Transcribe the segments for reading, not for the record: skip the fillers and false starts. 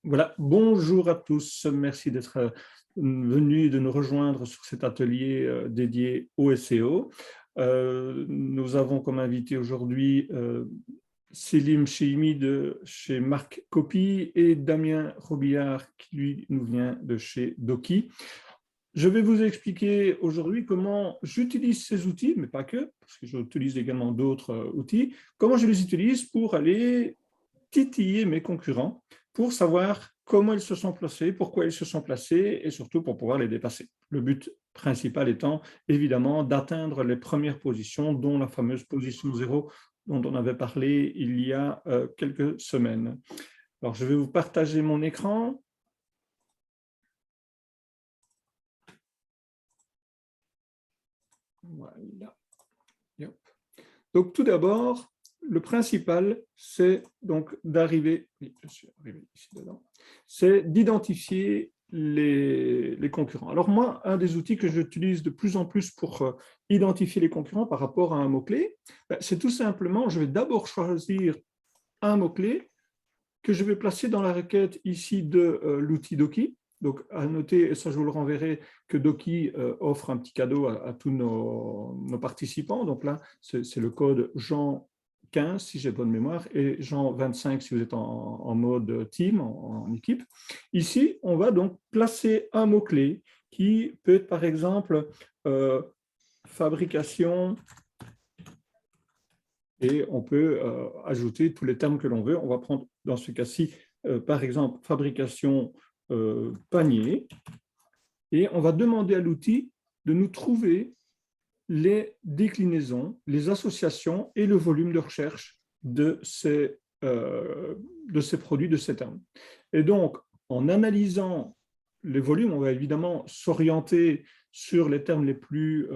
Voilà, bonjour à tous. Merci d'être venus, de nous rejoindre sur cet atelier dédié au SEO. Nous avons comme invité aujourd'hui Selim Chehimi de chez Marc Copy et Damien Robillard qui lui nous vient de chez Doki. Je vais vous expliquer aujourd'hui comment j'utilise ces outils, mais pas que, parce que j'utilise également d'autres outils, comment je les utilise pour aller titiller mes concurrents pour savoir comment ils se sont placés, pourquoi ils se sont placés et surtout pour pouvoir les dépasser. Le but principal étant évidemment d'atteindre les premières positions, dont la fameuse position 0 dont on avait parlé il y a quelques semaines. Alors, je vais vous partager mon écran. Voilà. Donc, tout d'abord, le principal, c'est donc d'arriver, oui, je suis arrivé ici dedans, c'est d'identifier les concurrents. Alors moi, un des outils que j'utilise de plus en plus pour identifier les concurrents par rapport à un mot-clé, c'est tout simplement, je vais d'abord choisir un mot-clé que je vais placer dans la requête ici de l'outil Doki. Donc, à noter, et ça je vous le renverrai, que Doki offre un petit cadeau à tous nos participants. Donc là, c'est le code Jean 15, si j'ai bonne mémoire, et Jean 25, si vous êtes en mode team, en équipe. Ici, on va donc placer un mot-clé qui peut être, par exemple, fabrication, et on peut ajouter tous les termes que l'on veut. On va prendre, dans ce cas-ci, par exemple, fabrication panier, et on va demander à l'outil de nous trouver les déclinaisons, les associations et le volume de recherche de ces produits, de ces termes. Et donc, en analysant les volumes, on va évidemment s'orienter sur les termes les plus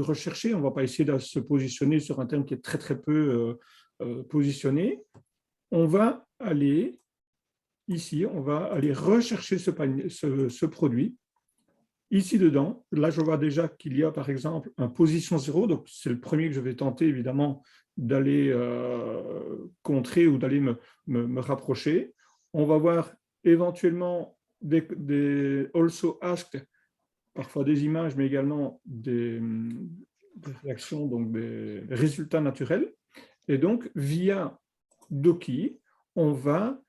recherchés. On ne va pas essayer de se positionner sur un terme qui est très, très peu positionné. On va aller ici, on va aller rechercher ce produit. Ici dedans, là je vois déjà qu'il y a par exemple un position 0, donc c'est le premier que je vais tenter évidemment d'aller contrer ou d'aller me rapprocher. On va voir éventuellement des also asked, parfois des images, mais également des réactions, donc des résultats naturels. Et donc, via Doki, on va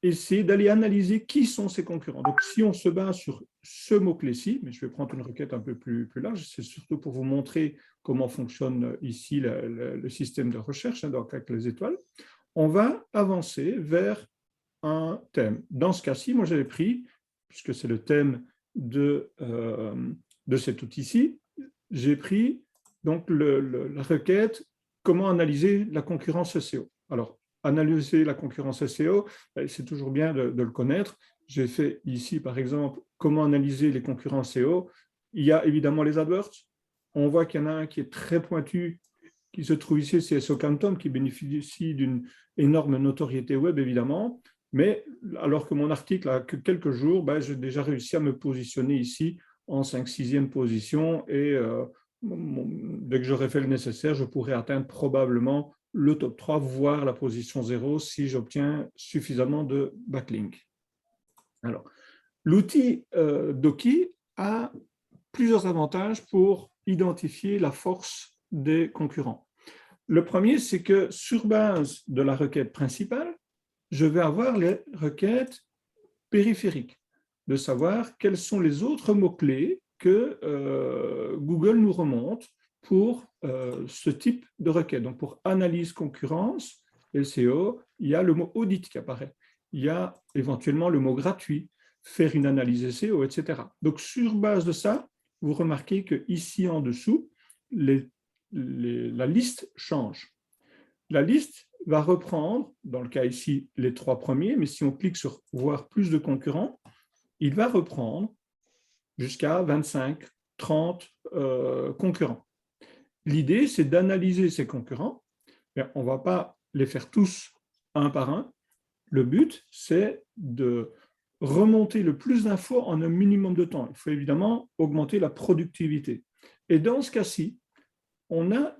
essayer d'aller analyser qui sont ses concurrents. Donc, si on se base sur ce mot-clé-ci, mais je vais prendre une requête un peu plus large, c'est surtout pour vous montrer comment fonctionne ici le système de recherche, donc avec les étoiles, on va avancer vers un thème. Dans ce cas-ci, moi j'avais pris, puisque c'est le thème de cet outil-ci, j'ai pris donc la requête comment analyser la concurrence SEO. Alors, analyser la concurrence SEO, c'est toujours bien de le connaître. J'ai fait ici, par exemple, comment analyser les concurrents SEO. Il y a évidemment les AdWords. On voit qu'il y en a un qui est très pointu, qui se trouve ici, c'est SEO Quantum, qui bénéficie d'une énorme notoriété web, évidemment. Mais alors que mon article a que quelques jours, j'ai déjà réussi à me positionner ici en 5-6e position et dès que j'aurai fait le nécessaire, je pourrai atteindre probablement le top 3, voire la position 0 si j'obtiens suffisamment de backlinks. Alors, l'outil Doki a plusieurs avantages pour identifier la force des concurrents. Le premier, c'est que sur base de la requête principale, je vais avoir les requêtes périphériques, de savoir quels sont les autres mots-clés que Google nous remonte pour ce type de requête. Donc, pour analyse concurrence, SEO, il y a le mot audit qui apparaît. Il y a éventuellement le mot gratuit, faire une analyse SEO, etc. Donc, sur base de ça, vous remarquez qu'ici en dessous, la liste change. La liste va reprendre, dans le cas ici, les 3 premiers, mais si on clique sur « Voir plus de concurrents », il va reprendre jusqu'à 25, 30 concurrents. L'idée, c'est d'analyser ces concurrents. Mais on ne va pas les faire tous un par un. Le but, c'est de remonter le plus d'infos en un minimum de temps. Il faut évidemment augmenter la productivité. Et dans ce cas-ci, on a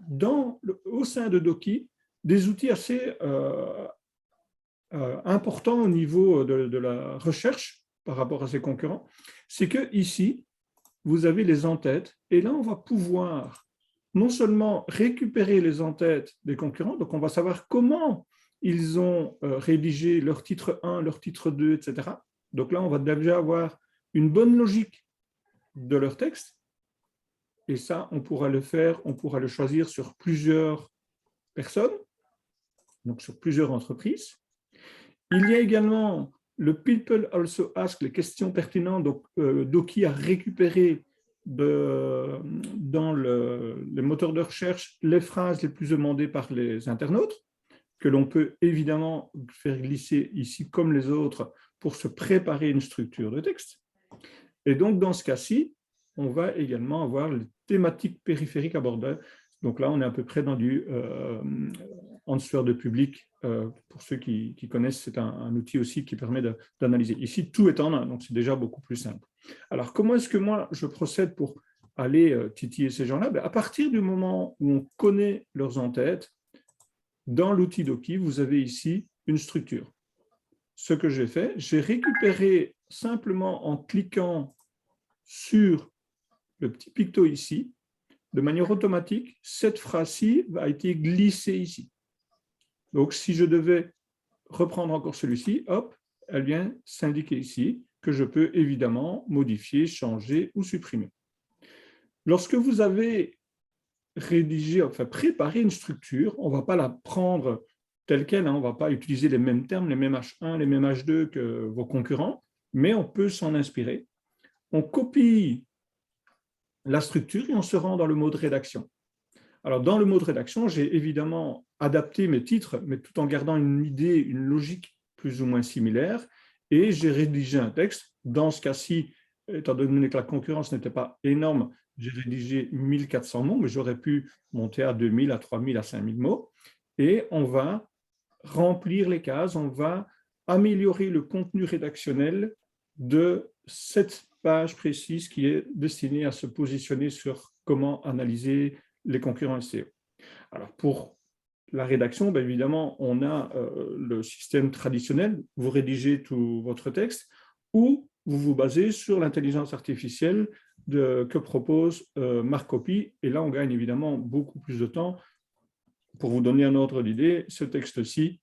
au sein de Doki des outils assez important au niveau de la recherche par rapport à ses concurrents, c'est que ici, vous avez les en-têtes, et là, on va pouvoir non seulement récupérer les en-têtes des concurrents, donc on va savoir comment ils ont rédigé leur titre 1, leur titre 2, etc. Donc là, on va déjà avoir une bonne logique de leur texte, et ça, on pourra le faire, on pourra le choisir sur plusieurs personnes, donc sur plusieurs entreprises. Il y a également le People Also Ask, les questions pertinentes, donc Doki a récupéré dans les moteurs de recherche les phrases les plus demandées par les internautes, que l'on peut évidemment faire glisser ici comme les autres pour se préparer une structure de texte. Et donc, dans ce cas-ci, on va également avoir les thématiques périphériques abordées. Donc là, on est à peu près dans du answer de public. Pour ceux qui connaissent, c'est un outil aussi qui permet d'analyser. Ici, tout est en un, donc c'est déjà beaucoup plus simple. Alors, comment est-ce que moi, je procède pour aller titiller ces gens-là? À partir du moment où on connaît leurs en-têtes, dans l'outil Doki, vous avez ici une structure. Ce que j'ai fait, j'ai récupéré simplement en cliquant sur le petit picto ici, de manière automatique, cette phrase-ci a été glissée ici. Donc, si je devais reprendre encore celui-ci, hop, elle vient s'indiquer ici, que je peux évidemment modifier, changer ou supprimer. Lorsque vous avez rédigé, enfin préparé une structure, on ne va pas la prendre telle qu'elle, hein, on ne va pas utiliser les mêmes termes, les mêmes H1, les mêmes H2 que vos concurrents, mais on peut s'en inspirer. On copie la structure et on se rend dans le mode rédaction. Alors, dans le mode rédaction, j'ai évidemment adapté mes titres, mais tout en gardant une idée, une logique plus ou moins similaire, et j'ai rédigé un texte. Dans ce cas-ci, étant donné que la concurrence n'était pas énorme, j'ai rédigé 1400 mots, mais j'aurais pu monter à 2000, à 3000, à 5000 mots, et on va remplir les cases, on va améliorer le contenu rédactionnel de cette page précise qui est destinée à se positionner sur comment analyser les concurrents SEO. Alors, pour la rédaction, bien évidemment, on a le système traditionnel, vous rédigez tout votre texte, ou vous vous basez sur l'intelligence artificielle que propose Marcopy, et là, on gagne évidemment beaucoup plus de temps. Pour vous donner un ordre d'idée, ce texte-ci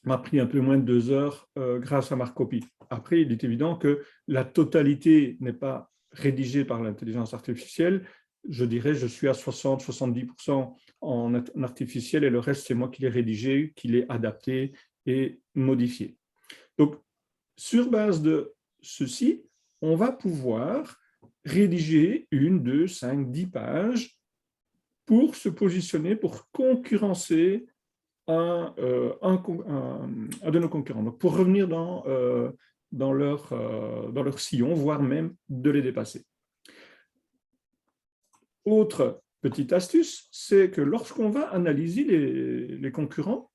m'a pris un peu moins de 2 heures grâce à Marcopy. Après, il est évident que la totalité n'est pas rédigée par l'intelligence artificielle. Je dirais, je suis à 60-70% en artificiel et le reste, c'est moi qui l'ai rédigé, qui l'ai adapté et modifié. Donc, sur base de ceci, on va pouvoir rédiger 1, 2, 5, 10 pages pour se positionner, pour concurrencer un de nos concurrents. Donc, pour revenir dans leur sillon, voire même de les dépasser. Autre petite astuce, c'est que lorsqu'on va analyser les concurrents,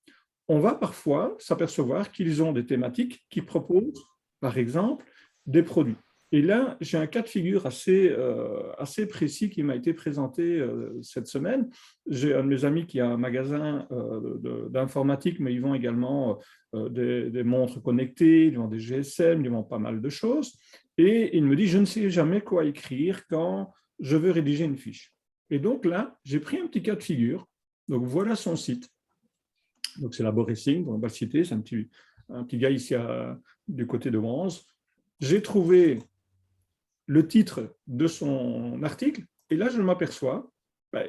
on va parfois s'apercevoir qu'ils ont des thématiques qui proposent, par exemple, des produits. Et là, j'ai un cas de figure assez précis qui m'a été présenté cette semaine. J'ai un de mes amis qui a un magasin d'informatique, mais ils vendent également des montres connectées, ils vendent des GSM, ils vendent pas mal de choses. Et il me dit, je ne sais jamais quoi écrire quand je veux rédiger une fiche. Et donc là, j'ai pris un petit cas de figure. Donc voilà son site. Donc c'est Laborissing, on va le citer, c'est un petit gars ici du côté de Wanze. J'ai trouvé le titre de son article, et là je m'aperçois,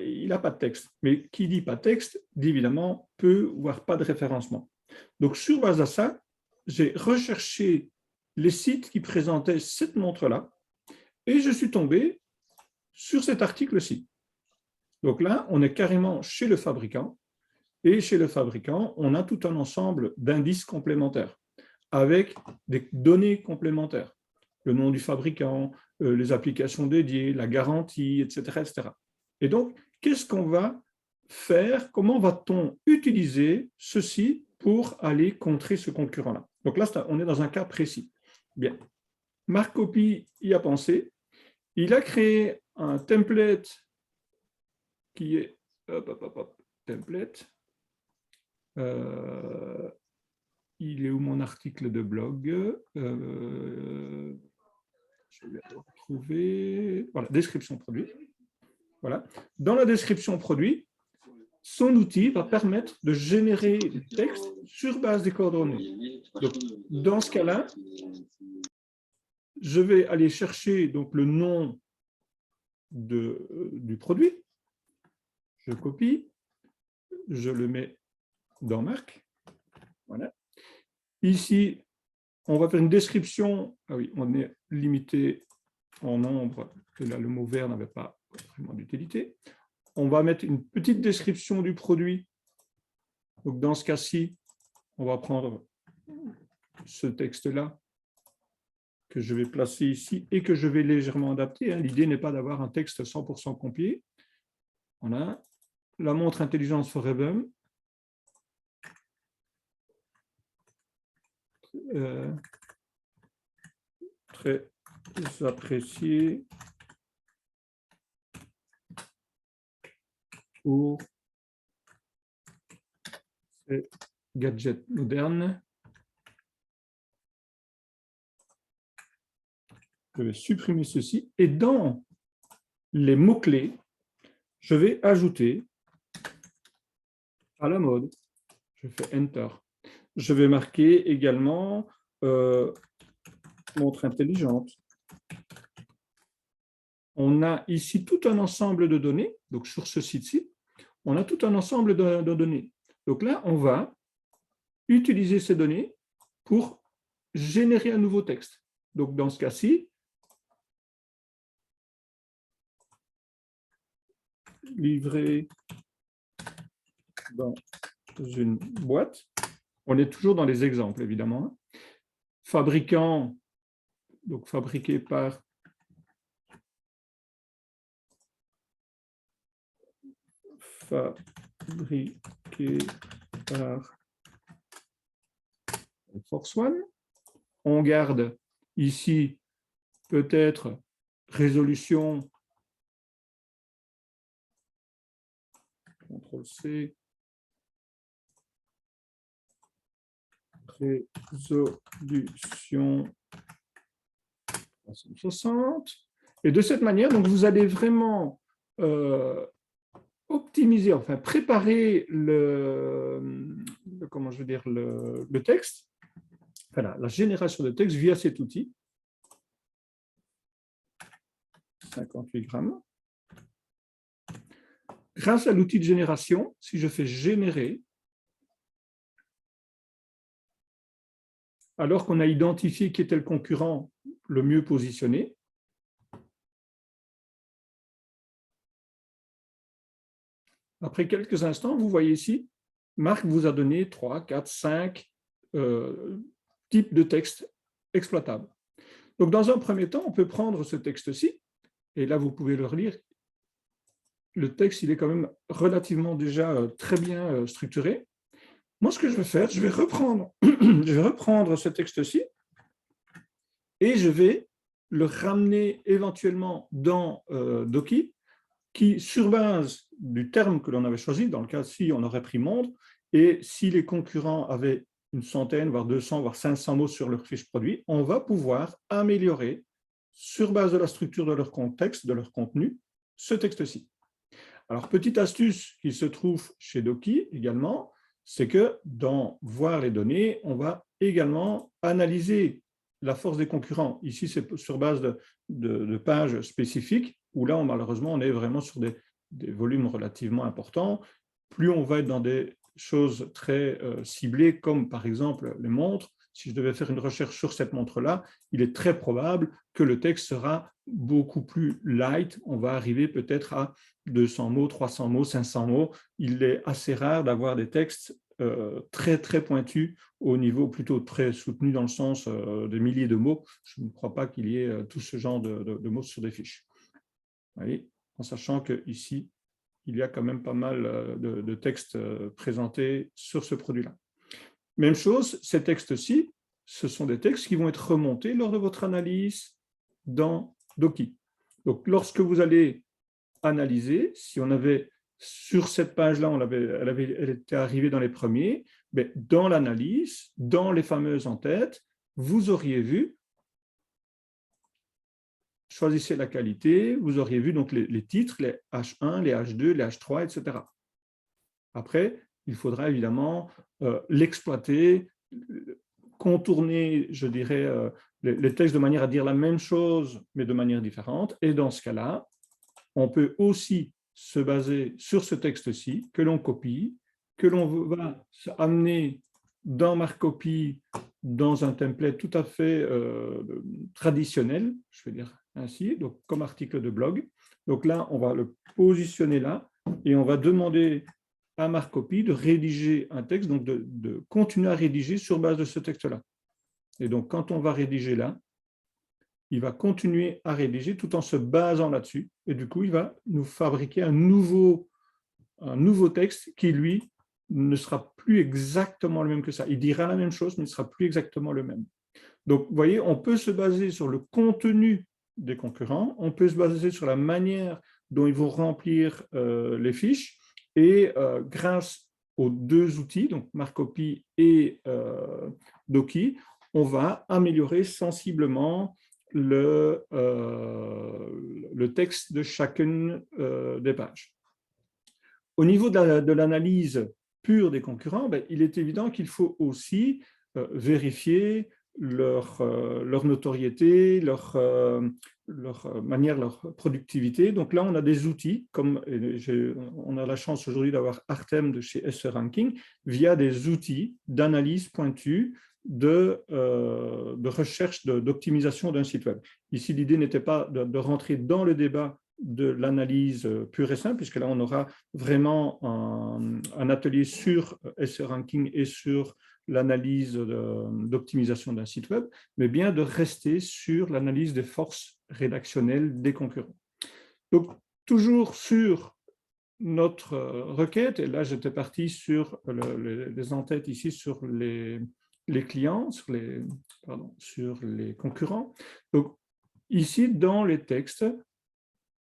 il n'a pas de texte. Mais qui dit pas de texte, dit évidemment peu, voire pas de référencement. Donc sur base de ça, j'ai recherché les sites qui présentaient cette montre-là, et je suis tombé sur cet article-ci. Donc là, on est carrément chez le fabricant, et chez le fabricant, on a tout un ensemble d'indices complémentaires, avec des données complémentaires. Le nom du fabricant, les applications dédiées, la garantie, etc. etc. Et donc, qu'est-ce qu'on va faire? Comment va-t-on utiliser ceci pour aller contrer ce concurrent-là? Donc là, on est dans un cas précis. Bien. Marcopy y a pensé. Il a créé un template qui est template. il est où mon article de blog? Je vais le retrouver. Voilà, description produit. Voilà. Dans la description produit, son outil va permettre de générer du texte sur base des coordonnées. Donc, dans ce cas-là, je vais aller chercher donc, le nom du produit. Je copie, je le mets dans Marc. Voilà. Ici, on va faire une description. Ah oui, on est limité en nombre, et là, le mot vert n'avait pas vraiment d'utilité. On va mettre une petite description du produit. Donc, dans ce cas-ci, on va prendre ce texte-là que je vais placer ici et que je vais légèrement adapter. L'idée n'est pas d'avoir un texte 100% complet. Voilà. La montre intelligence Forever. Très apprécié pour ces gadgets modernes. Je vais supprimer ceci et dans les mots-clés, je vais ajouter à la mode. Je fais Enter. Je vais marquer également montre intelligente. On a ici tout un ensemble de données. Donc, sur ce site-ci, on a tout un ensemble de données. Donc là, on va utiliser ces données pour générer un nouveau texte. Donc, dans ce cas-ci, livré dans une boîte. On est toujours dans les exemples, évidemment. Fabricant, donc fabriqué par Force One. On garde ici peut-être résolution, CTRL-C, résolution 360. Et de cette manière, donc, vous allez vraiment optimiser, enfin préparer le texte, voilà, la génération de texte via cet outil. 58 grammes. Grâce à l'outil de génération, si je fais générer, alors qu'on a identifié qui était le concurrent le mieux positionné, après quelques instants, vous voyez ici, Marc vous a donné 3, 4, 5 types de textes exploitables. Donc, dans un premier temps, on peut prendre ce texte-ci, et là, vous pouvez le relire. Le texte, il est quand même relativement déjà très bien structuré. Moi, ce que je vais faire, je vais reprendre ce texte-ci et je vais le ramener éventuellement dans Doki, qui, sur base du terme que l'on avait choisi, dans le cas-ci, on aurait pris monde, et si les concurrents avaient une centaine, voire 200, voire 500 mots sur leur fiche produit, on va pouvoir améliorer, sur base de la structure de leur contexte, de leur contenu, ce texte-ci. Alors, petite astuce qui se trouve chez Doki également, c'est que dans voir les données, on va également analyser la force des concurrents. Ici, c'est sur base de pages spécifiques, où là, malheureusement, on est vraiment sur des volumes relativement importants. Plus on va être dans des choses très ciblées, comme par exemple les montres, si je devais faire une recherche sur cette montre-là, il est très probable que le texte sera beaucoup plus light. On va arriver peut-être à 200 mots, 300 mots, 500 mots. Il est assez rare d'avoir des textes très, très pointus au niveau plutôt très soutenu dans le sens de milliers de mots. Je ne crois pas qu'il y ait tout ce genre de mots sur des fiches. Vous voyez, en sachant qu'ici, il y a quand même pas mal de textes présentés sur ce produit-là. Même chose, ces textes-ci, ce sont des textes qui vont être remontés lors de votre analyse dans Doki. Donc, lorsque vous allez analyser, si on avait sur cette page-là, elle était arrivée dans les premiers, Mais dans l'analyse, dans les fameuses en-têtes, vous auriez vu, choisissez la qualité, vous auriez vu donc les titres, les H1, les H2, les H3, etc. Après, il faudra évidemment l'exploiter, contourner, je dirais, les textes de manière à dire la même chose, mais de manière différente. Et dans ce cas-là, on peut aussi se baser sur ce texte-ci, que l'on copie, que l'on va amener dans Marcopy, dans un template tout à fait traditionnel, je vais dire ainsi, donc comme article de blog. Donc là, on va le positionner là, et on va demander à Marcopy de rédiger un texte, donc de continuer à rédiger sur base de ce texte-là. Et donc, quand on va rédiger là, il va continuer à rédiger tout en se basant là-dessus. Et du coup, il va nous fabriquer un nouveau texte qui, lui, ne sera plus exactement le même que ça. Il dira la même chose, mais il ne sera plus exactement le même. Donc, vous voyez, on peut se baser sur le contenu des concurrents, on peut se baser sur la manière dont ils vont remplir les fiches, et grâce aux deux outils, donc Marcopy et Doki, on va améliorer sensiblement le texte de chacune des pages. Au niveau de l'analyse pure des concurrents, ben, il est évident qu'il faut aussi vérifier leur notoriété, leur manière, leur productivité. Donc là, on a des outils, comme on a la chance aujourd'hui d'avoir Artem de chez SE Ranking, via des outils d'analyse pointue de recherche, d'optimisation d'un site web. Ici, l'idée n'était pas de rentrer dans le débat de l'analyse pure et simple, puisque là, on aura vraiment un atelier sur SE Ranking et sur l'analyse d'optimisation d'un site web, mais bien de rester sur l'analyse des forces rédactionnelles des concurrents. Donc, toujours sur notre requête, et là, j'étais parti sur les en-têtes ici, sur les clients, sur les concurrents. Donc, ici, dans les textes,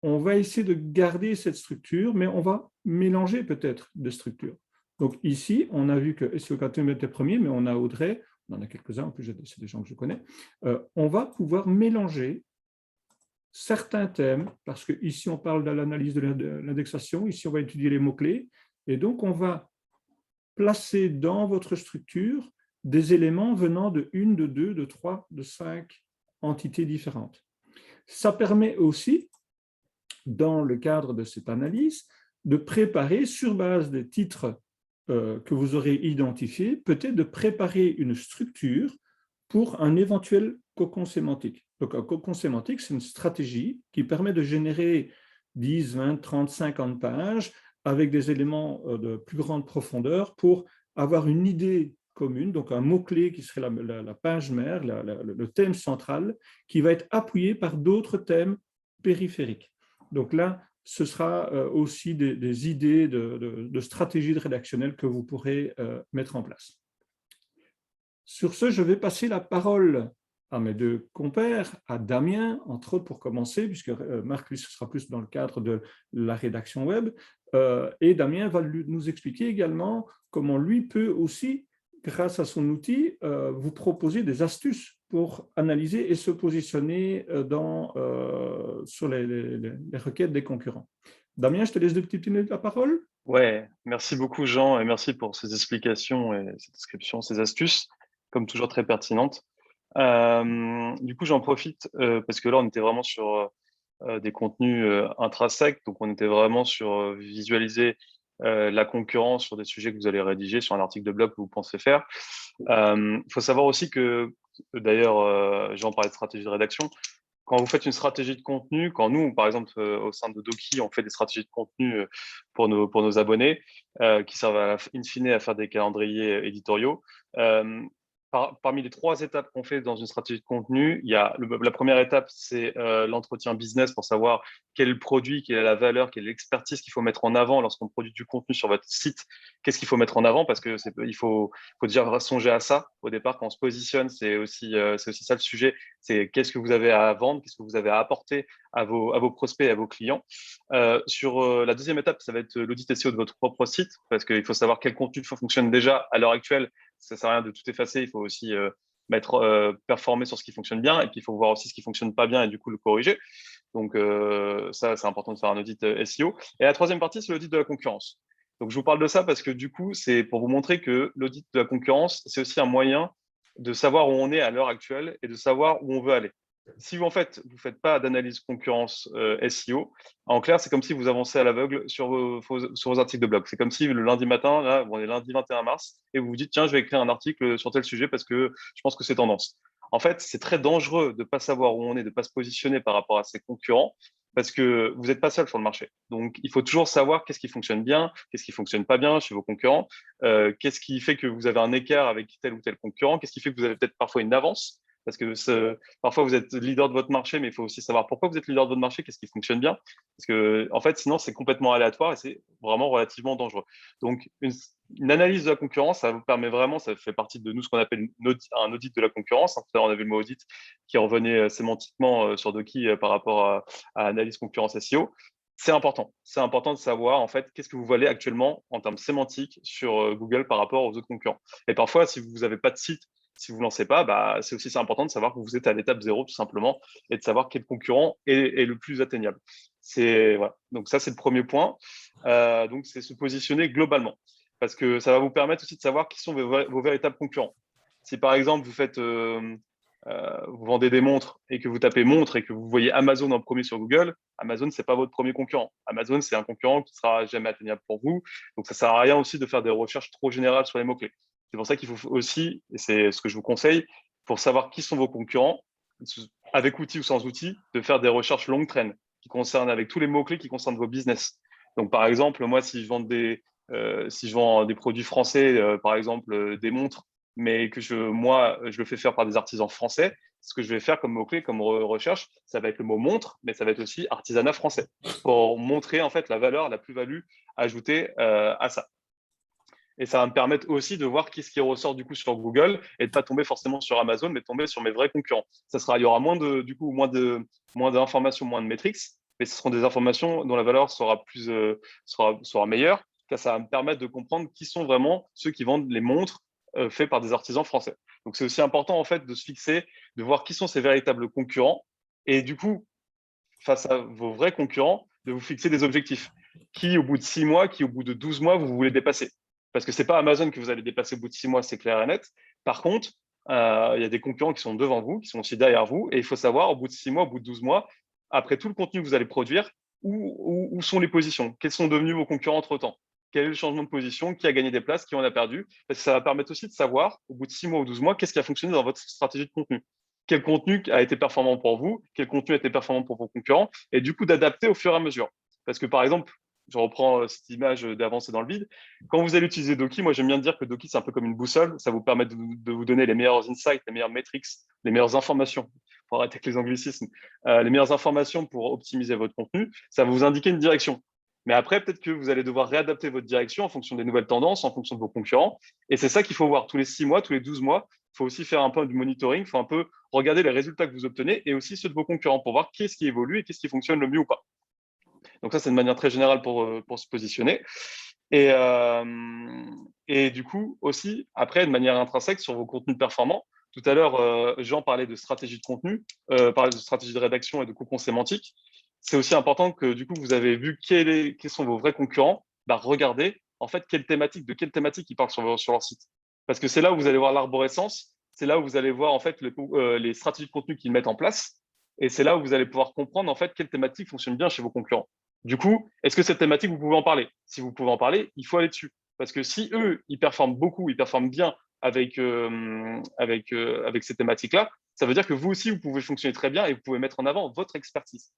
on va essayer de garder cette structure, mais on va mélanger peut-être des structures. Donc ici, on a vu que SEO Cartoon était premier, mais on a Audrey, on en a quelques-uns, en plus c'est des gens que je connais. On va pouvoir mélanger certains thèmes, parce que ici on parle de l'analyse de l'indexation, ici on va étudier les mots-clés, et donc on va placer dans votre structure des éléments venant de 1, de 2, de 3, de 5 entités différentes. Ça permet aussi, dans le cadre de cette analyse, de préparer, sur base des titres que vous aurez identifiés, peut-être de préparer une structure pour un éventuel cocon sémantique. Donc, un cocon sémantique, c'est une stratégie qui permet de générer 10, 20, 30, 50 pages avec des éléments de plus grande profondeur pour avoir une idée commune, donc un mot-clé qui serait la page mère, le thème central, qui va être appuyé par d'autres thèmes périphériques. Donc là, ce sera aussi des idées de stratégies rédactionnelles que vous pourrez mettre en place. Sur ce, je vais passer la parole à mes deux compères, à Damien, entre autres pour commencer, puisque Marc, lui, ce sera plus dans le cadre de la rédaction web, et Damien va nous expliquer également comment lui peut aussi, grâce à son outil, vous proposer des astuces pour analyser et se positionner sur les requêtes des concurrents. Damien, je te laisse 2 petites minutes la parole. Ouais, merci beaucoup Jean et merci pour ces explications et cette description, ces astuces, comme toujours très pertinentes. Du coup, j'en profite parce que là, on était vraiment sur des contenus intrinsèques, donc on était vraiment sur visualiser la concurrence sur des sujets que vous allez rédiger, sur un article de blog que vous pensez faire. Il faut savoir aussi que, d'ailleurs, Jean parlait de stratégie de rédaction. Quand vous faites une stratégie de contenu, quand nous, par exemple, au sein de Doki, on fait des stratégies de contenu pour nos abonnés, qui servent in fine à faire des calendriers éditoriaux, parmi les 3 étapes qu'on fait dans une stratégie de contenu, il y a la première étape, c'est l'entretien business pour savoir quel est le produit, quelle est la valeur, quelle est l'expertise qu'il faut mettre en avant lorsqu'on produit du contenu sur votre site. Qu'est-ce qu'il faut mettre en avant? Parce que il faut déjà songer à ça au départ quand on se positionne. C'est aussi ça le sujet. C'est qu'est-ce que vous avez à vendre, qu'est-ce que vous avez à apporter à vos prospects et à vos clients. Sur la deuxième étape, ça va être l'audit SEO de votre propre site parce qu'il faut savoir quel contenu fonctionne déjà à l'heure actuelle. Ça sert à rien de tout effacer. Il faut aussi performer sur ce qui fonctionne bien et puis il faut voir aussi ce qui fonctionne pas bien et du coup le corriger. Donc ça, c'est important de faire un audit SEO. Et la troisième partie, c'est l'audit de la concurrence. Donc je vous parle de ça parce que du coup, c'est pour vous montrer que l'audit de la concurrence, c'est aussi un moyen de savoir où on est à l'heure actuelle et de savoir où on veut aller. Si vous, en fait, vous faites pas d'analyse concurrence SEO, en clair, c'est comme si vous avancez à l'aveugle sur vos articles de blog. C'est comme si le lundi matin, là, on est lundi 21 mars, et vous vous dites, tiens, je vais écrire un article sur tel sujet parce que je pense que c'est tendance. En fait, c'est très dangereux de ne pas savoir où on est, de ne pas se positionner par rapport à ses concurrents, parce que vous n'êtes pas seul sur le marché. Donc, il faut toujours savoir qu'est-ce qui fonctionne bien, qu'est-ce qui fonctionne pas bien chez vos concurrents, qu'est-ce qui fait que vous avez un écart avec tel ou tel concurrent, qu'est-ce qui fait que vous avez peut-être parfois une avance. Parce que parfois, vous êtes leader de votre marché, mais il faut aussi savoir pourquoi vous êtes leader de votre marché, qu'est-ce qui fonctionne bien. Parce que, en fait, sinon, c'est complètement aléatoire et c'est vraiment relativement dangereux. Donc, une analyse de la concurrence, ça vous permet vraiment, ça fait partie de nous, ce qu'on appelle un audit de la concurrence. Tout à l'heure, on a vu le mot audit qui revenait sémantiquement sur Doki par rapport à analyse concurrence SEO. C'est important. C'est important de savoir, en fait, qu'est-ce que vous valez actuellement en termes sémantiques sur Google par rapport aux autres concurrents. Et parfois, si vous n'avez pas de site, si vous ne lancez pas, c'est aussi important de savoir que vous êtes à l'étape 0 tout simplement et de savoir quel concurrent est le plus atteignable. Voilà. Donc ça, c'est le premier point. Donc, c'est se positionner globalement parce que ça va vous permettre aussi de savoir qui sont vos véritables concurrents. Si par exemple, vous vendez des montres et que vous tapez montre et que vous voyez Amazon en premier sur Google, Amazon, c'est pas votre premier concurrent. Amazon, c'est un concurrent qui sera jamais atteignable pour vous. Donc, ça sert à rien aussi de faire des recherches trop générales sur les mots-clés. C'est pour ça qu'il faut aussi, et c'est ce que je vous conseille, pour savoir qui sont vos concurrents, avec outils ou sans outils, de faire des recherches longue traîne qui concernent avec tous les mots-clés qui concernent vos business. Donc, par exemple, moi, si je vends des produits français, par exemple des montres, mais que je le fais faire par des artisans français, ce que je vais faire comme mot-clé, comme recherche, ça va être le mot montre, mais ça va être aussi artisanat français, pour montrer en fait la valeur, la plus-value ajoutée à ça. Et ça va me permettre aussi de voir qui ce qui ressort du coup sur Google et de pas tomber forcément sur Amazon, mais tomber sur mes vrais concurrents. Il y aura moins d'informations, moins de métriques, mais ce seront des informations dont la valeur sera meilleure, car ça va me permettre de comprendre qui sont vraiment ceux qui vendent les montres faites par des artisans français. Donc c'est aussi important en fait de se fixer, de voir qui sont ces véritables concurrents et du coup, face à vos vrais concurrents, de vous fixer des objectifs. Qui au bout de 6 mois, qui au bout de 12 mois, vous voulez dépasser. Parce que ce n'est pas Amazon que vous allez dépasser au bout de 6 mois, c'est clair et net. Par contre, il y a des concurrents qui sont devant vous, qui sont aussi derrière vous. Et il faut savoir, au bout de 6 mois, au bout de 12 mois, après tout le contenu que vous allez produire, où sont les positions? Quels sont devenus vos concurrents entre-temps? Quel est le changement de position? Qui a gagné des places? Qui en a perdu? Parce que ça va permettre aussi de savoir, au bout de 6 mois ou 12 mois, qu'est-ce qui a fonctionné dans votre stratégie de contenu. Quel contenu a été performant pour vous? Quel contenu a été performant pour vos concurrents? Et du coup, d'adapter au fur et à mesure. Parce que par exemple, je reprends cette image d'avancer dans le vide. Quand vous allez utiliser Doki, moi j'aime bien dire que Doki, c'est un peu comme une boussole. Ça vous permet de vous donner les meilleurs insights, les meilleures metrics, les meilleures informations, pour arrêter avec les anglicismes, les meilleures informations pour optimiser votre contenu. Ça va vous indiquer une direction. Mais après, peut-être que vous allez devoir réadapter votre direction en fonction des nouvelles tendances, en fonction de vos concurrents. Et c'est ça qu'il faut voir tous les 6 mois, tous les 12 mois. Il faut aussi faire un peu du monitoring. Il faut un peu regarder les résultats que vous obtenez et aussi ceux de vos concurrents pour voir qu'est-ce qui évolue et qu'est-ce qui fonctionne le mieux ou pas. Donc ça, c'est une manière très générale pour se positionner. Et du coup, aussi, après, de manière intrinsèque sur vos contenus performants. Tout à l'heure, Jean parlait de stratégie de contenu, parlait de stratégie de rédaction et de cocon sémantique. C'est aussi important que du coup, vous avez vu quels sont vos vrais concurrents. Regardez, en fait, de quelle thématique ils parlent sur leur site. Parce que c'est là où vous allez voir l'arborescence, c'est là où vous allez voir en fait les stratégies de contenu qu'ils mettent en place. Et c'est là où vous allez pouvoir comprendre en fait quelle thématique fonctionne bien chez vos concurrents. Du coup, est-ce que cette thématique, vous pouvez en parler? Si vous pouvez en parler, il faut aller dessus. Parce que si eux, ils performent beaucoup, ils performent bien avec ces thématiques-là, ça veut dire que vous aussi, vous pouvez fonctionner très bien et vous pouvez mettre en avant votre expertise.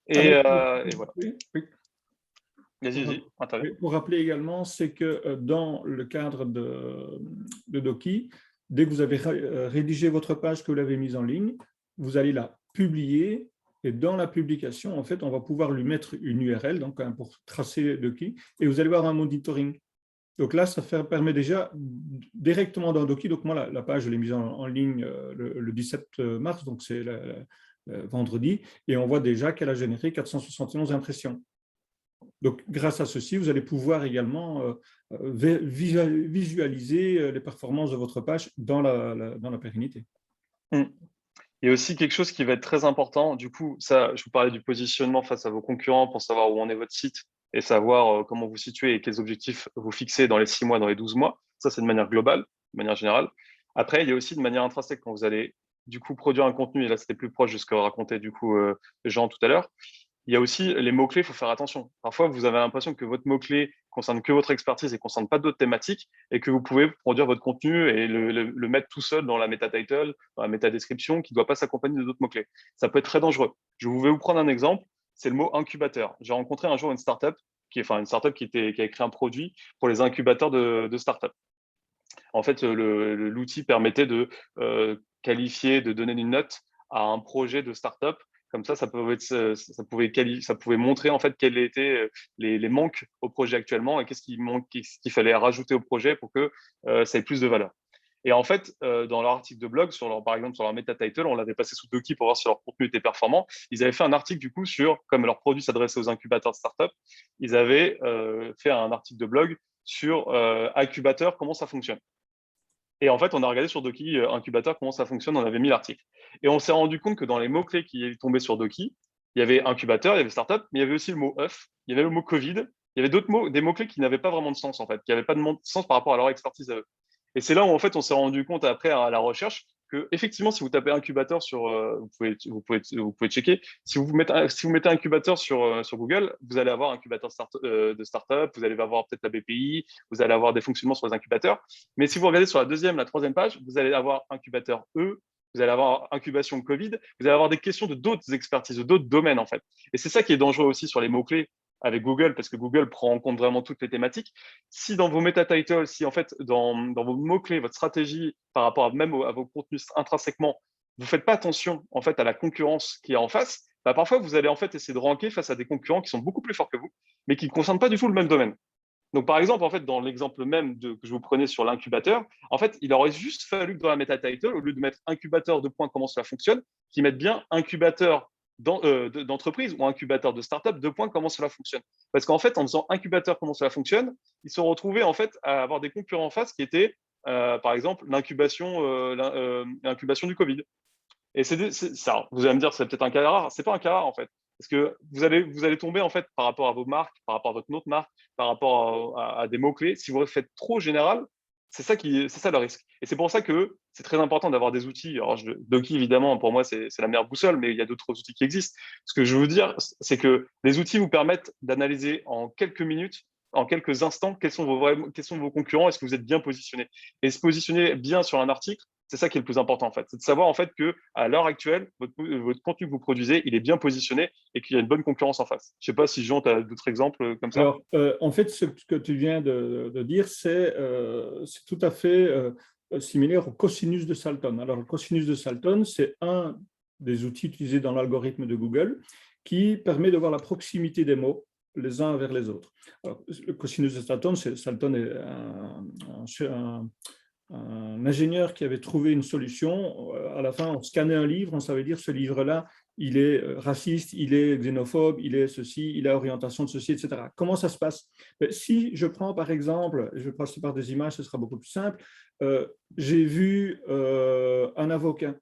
Et voilà. Oui. Vas-y, interviens. Pour rappeler également, c'est que dans le cadre de Doki, dès que vous avez rédigé votre page, que vous l'avez mise en ligne, vous allez la publier. Et dans la publication, en fait, on va pouvoir lui mettre une URL, donc pour tracer Doki, et vous allez voir un monitoring. Donc là, ça permet déjà directement dans Doki. Donc moi, la page, je l'ai mise en ligne le 17 mars, donc c'est vendredi, et on voit déjà qu'elle a généré 471 impressions. Donc grâce à ceci, vous allez pouvoir également visualiser les performances de votre page dans la pérennité. Mm. Il y a aussi quelque chose qui va être très important. Du coup, ça, je vous parlais du positionnement face à vos concurrents pour savoir où en est votre site et savoir comment vous situez et quels objectifs vous fixez dans les 6 mois, dans les 12 mois. Ça, c'est de manière globale, de manière générale. Après, il y a aussi de manière intrinsèque quand vous allez du coup produire un contenu, et là, c'était plus proche de ce que racontait du coup Jean tout à l'heure. Il y a aussi les mots-clés, il faut faire attention. Parfois, vous avez l'impression que votre mot-clé concerne que votre expertise et ne concerne pas d'autres thématiques et que vous pouvez produire votre contenu et le mettre tout seul dans la méta-title, dans la méta-description qui ne doit pas s'accompagner d'autres mots-clés. Ça peut être très dangereux. Je vais vous prendre un exemple, c'est le mot incubateur. J'ai rencontré un jour une startup qui a créé un produit pour les incubateurs de startup. En fait, l'outil permettait de qualifier, de donner une note à un projet de startup. Comme ça pouvait montrer en fait quels étaient les manques au projet actuellement et qu'est-ce qu'il fallait rajouter au projet pour que ça ait plus de valeur. Et en fait, dans leur article de blog, par exemple sur leur meta title, on l'avait passé sous Doki pour voir si leur contenu était performant. Ils avaient fait un article du coup sur, comme leur produit s'adressait aux incubateurs de startup, ils avaient fait un article de blog sur incubateur, comment ça fonctionne. Et en fait, on a regardé sur Doki Incubateur comment ça fonctionne, on avait mis l'article. Et on s'est rendu compte que dans les mots-clés qui tombaient sur Doki, il y avait incubateur, il y avait startup, mais il y avait aussi le mot œuf, il y avait le mot Covid, il y avait d'autres mots, des mots-clés qui n'avaient pas vraiment de sens en fait, qui n'avaient pas de sens par rapport à leur expertise à eux. Et c'est là où en fait on s'est rendu compte après à la recherche que effectivement si vous tapez incubateur sur, vous pouvez checker, si vous mettez incubateur sur Google, vous allez avoir incubateur de startup, vous allez avoir peut-être la BPI, vous allez avoir des fonctionnements sur les incubateurs. Mais si vous regardez sur la deuxième, la troisième page, vous allez avoir incubateur E, vous allez avoir incubation Covid, vous allez avoir des questions de d'autres expertises, de d'autres domaines en fait. Et c'est ça qui est dangereux aussi sur les mots-clés avec Google, parce que Google prend en compte vraiment toutes les thématiques. Si dans vos meta-titles, si en fait dans vos mots-clés, votre stratégie par rapport à vos contenus intrinsèquement, vous ne faites pas attention en fait à la concurrence qui est en face, bah, parfois vous allez en fait essayer de ranker face à des concurrents qui sont beaucoup plus forts que vous, mais qui ne concernent pas du tout le même domaine. Donc, par exemple, en fait, dans l'exemple même que je vous prenais sur l'incubateur, en fait, il aurait juste fallu que dans la meta title, au lieu de mettre incubateur de points comment cela fonctionne, qu'ils mettent bien incubateur d'entreprise ou incubateur de startup de points comment cela fonctionne. Parce qu'en fait, en faisant incubateur comment cela fonctionne, ils se sont retrouvés en fait à avoir des concurrents en face qui étaient, par exemple, l'incubation du Covid. Et c'est ça. Vous allez me dire, c'est peut-être un cas rare. C'est pas un cas rare en fait, parce que vous allez tomber en fait par rapport à vos marques, par rapport à votre autre marque, par rapport à des mots clés. Si vous faites trop général, c'est ça le risque. Et c'est pour ça que c'est très important d'avoir des outils. Alors, Doki évidemment pour moi c'est la meilleure boussole, mais il y a d'autres outils qui existent. Ce que je veux dire, c'est que les outils vous permettent d'analyser en quelques minutes, en quelques instants, quels sont vos concurrents, est-ce que vous êtes bien positionné. Et se positionner bien sur un article, c'est ça qui est le plus important en fait, c'est de savoir en fait que à l'heure actuelle, votre contenu que vous produisez, il est bien positionné et qu'il y a une bonne concurrence en face. Je ne sais pas si Jean, tu as d'autres exemples comme ça. Alors, en fait, ce que tu viens de dire, c'est tout à fait similaire au cosinus de Salton. Alors, le cosinus de Salton, c'est un des outils utilisés dans l'algorithme de Google qui permet de voir la proximité des mots les uns vers les autres. Alors, le cosinus de Salton, Salton est un ingénieur qui avait trouvé une solution. À la fin, on scannait un livre, on savait dire ce livre-là, il est raciste, il est xénophobe, il est ceci, il a orientation de ceci, etc. Comment ça se passe? Si je prends par exemple, je vais passer par des images, ce sera beaucoup plus simple, j'ai vu un avocat.